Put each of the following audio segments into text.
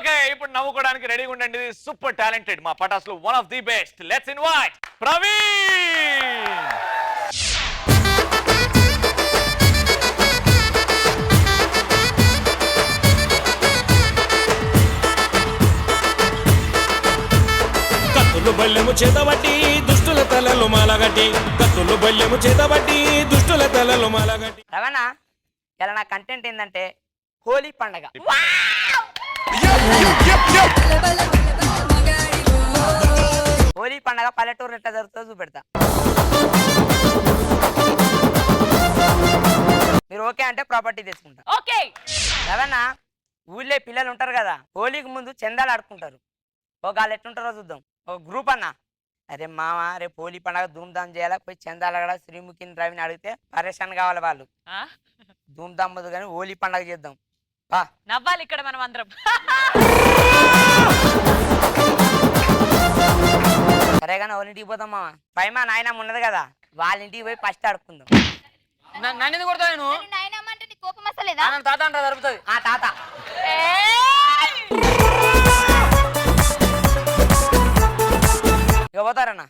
Okay ఇప్పుడు నవ్వుకోవడానికి రెడీగా ఉండండి. సూపర్ టాలెంటెడ్ మా పటాస్ లో one of the best. Let's invite Praveen. కత్తులు బల్లెము చేతబట్టి దుష్టుల తలలు మాలగట్టి, కత్తులు బల్లెము చేతబట్టి దుష్టుల తలలు మాలగట్టి. రవణ ఇలా నా కంటెంట్ ఏంటంటే హోలీ పండగ. హోలీ పండగ పల్లెటూరు ఎట్లా జరుగుతుందో చూపెడతా. మీరు ఓకే అంటే ప్రాపర్టీ తెచ్చుకుంటా. ఓకే రవణ ఊళ్ళో పిల్లలు ఉంటారు కదా, హోలీకి ముందు చందాలు ఆడుకుంటారు. ఒక వాళ్ళు ఎట్లుంటారో చూద్దాం. ఒక గ్రూప్ అన్న, అరే మామ రేపు హోలీ పండగ ధూమ్ధామ్ చేయాలి, పోయి చందాలు అడగ శ్రీముఖిని రవిని అడిగితే పరేషాన్ కావాలి వాళ్ళు. ధూమ్ధామ్ వద్దు కానీ హోలీ పండగ చేద్దాం. నవ్వాలి ఇక్కడ మనం అందరం. సరే కానీ వాళ్ళ ఇంటికి పోతాం మామ. పై మా నాయనమ్మ ఉన్నది కదా, వాళ్ళ ఇంటికి పోయి ఫస్ట్ ఆడుకుందాం. నన్ను కొడతా నేను కోపం వస్తలేదా? తాత అంటే జరుగుతుంది. ఆ తాత ఇక పోతారన్న.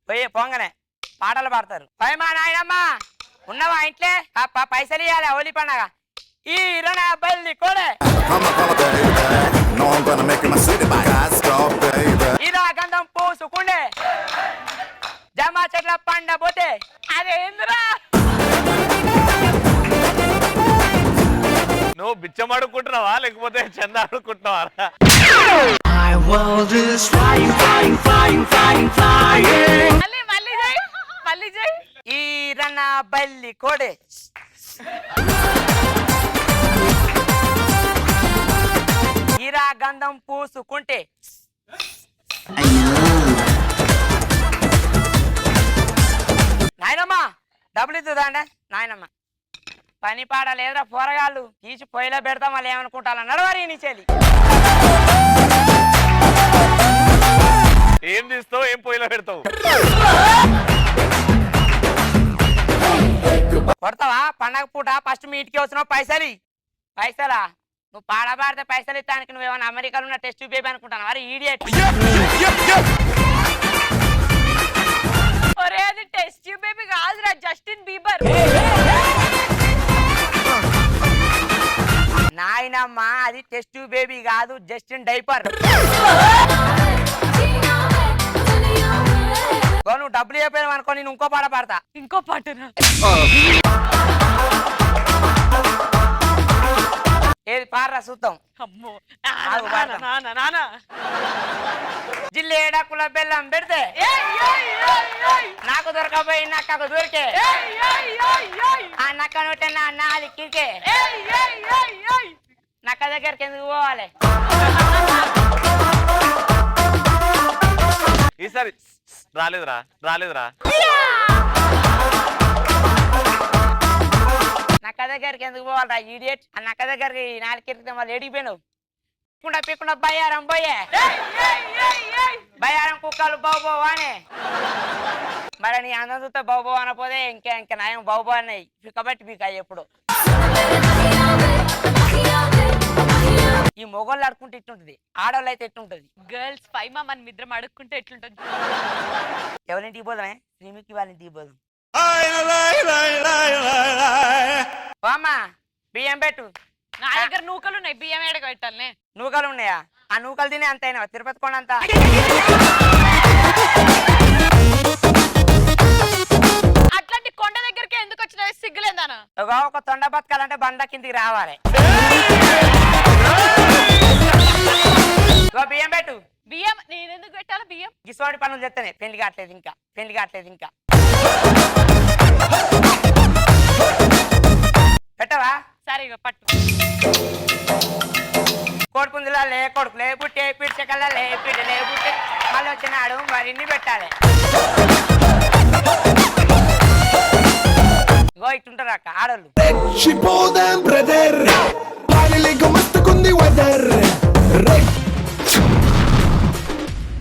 పోయి పోంగనే పాటలు పాడతారు. పై మా నాయనమ్మ ఉన్నవా ఇంట్లో? పైసలు ఇవ్వాలి హోలీ పండగ. ఈ ఇరణ బల్లి కోడే ఇరా గంధం పూసుకుండే జమా చెట్ల పండ పోతే అదేంద్రా. నువ్వు బిచ్చం ఆడుకుంటున్నావా లేకపోతే చంద ఆడుకుంటున్నావా? ఈ రన్న బల్లి కోడే ఈరా గంధం పూసుకుంటే నాయనమ్మ డబ్బులు ఇస్తుందా అండి? నాయనమ్మ పని పాడ లేదురా పోరగాళ్ళు, తీసి పొయ్యిలో పెడతాం వాళ్ళు ఏమనుకుంటారు నడవరి నీ చెల్లి. ఏం తీస్తావు, ఏం పొయ్యిలో పెడతావు? కొడతావా? పండగ పూట ఫస్ట్ మీ ఇంటికి వచ్చినావు పైసలు. పైసలా? నువ్వు పాడబాడితే పైసలు ఇస్తానికి నువ్వేమన్నా అమెరికాలో ఉన్న టెస్ట్ బేబీ అనుకుంటాను. మరి ఈడియట్. ఒరే అది టెస్ట్ ట్యూబ్ బేబీ కాదురా, జస్టిన్ బీబర్. నాయనమ్మ అది టెస్ట్ బేబీ కాదు, జస్టిన్ డైపర్. నువ్వు డబ్బులు చెప్పాను అనుకో, నేను ఇంకో పాట పాడతా. ఇంకో పాటరా? ఏది పాడరా చూద్దాం. అమ్మో జిల్లేడకుల బెల్లం పెడితే నాకు దొరకపోయి నక్కకు దొరికే, ఆ నక్క నోటే నాది కిరికే, నక్క దగ్గరికి ఎందుకు పోవాలి? ఈసారి రాలేదురా రాలేదురా. నక్క దగ్గరికి ఎందుకు పోవాలరా ఈడియట్? ఆ నక్క దగ్గరికి నాలుగు కిరికితే వాళ్ళు ఎడిగిపోయినావు. పీకుండా బయ్యారం పోయే, బయ్యారం కుక్కలు బాబో అనే. మరి నీ అందం చూస్తే బాబో అనపోతే ఇంకా నయం బాబో అన్నాయి. కాబట్టి మీకు అయ్యి ఎప్పుడు ఈ మొగోళ్ళు ఆడుకుంటే ఇట్లుంటది, ఆడవాళ్ళు అయితే ఎట్లుంటది. గర్ల్స్ పైమ మన మిద్రం అడుక్కుంటే ఎట్లుంటది? ఎవరింటికి పోదామే? శ్రీముఖి వాళ్ళ ఇంటికి పోదాం. అమ్మా బియ్యం పెట్టు. నా దగ్గర నూకలు ఉన్నాయి, బియ్యం ఏడగా పెట్టాలనే. నూకలు ఉన్నాయా? ఆ నూకలు తినే అంత అయినా తిరుపతి కొండంతా. అట్లాంటి కొండ దగ్గరికి ఎందుకు వచ్చిన సిగ్గులేదానా? ఒక తొండ బతకాలంటే బండ కిందికి రావాలి. బియ్యం పెట్టు. బియ్యం నేను ఎందుకు పెట్టాలి? బియ్యం గిసోడి పనులు చెప్తానే పెళ్లి కావట్లేదు ఇంకా, పెళ్లి కావట్లేదు ఇంకా. పెట్టవా? సరే పట్టు. కోడిపుందులా లే కొడుకు లే పుట్టే పిడిచకల్లా లే పిడి లే పుట్టే మళ్ళీ వచ్చినాడు మరిన్ని పెట్టాలి. ఇగో ఇట్టుంటారు అక్క ఆడోళ్ళు.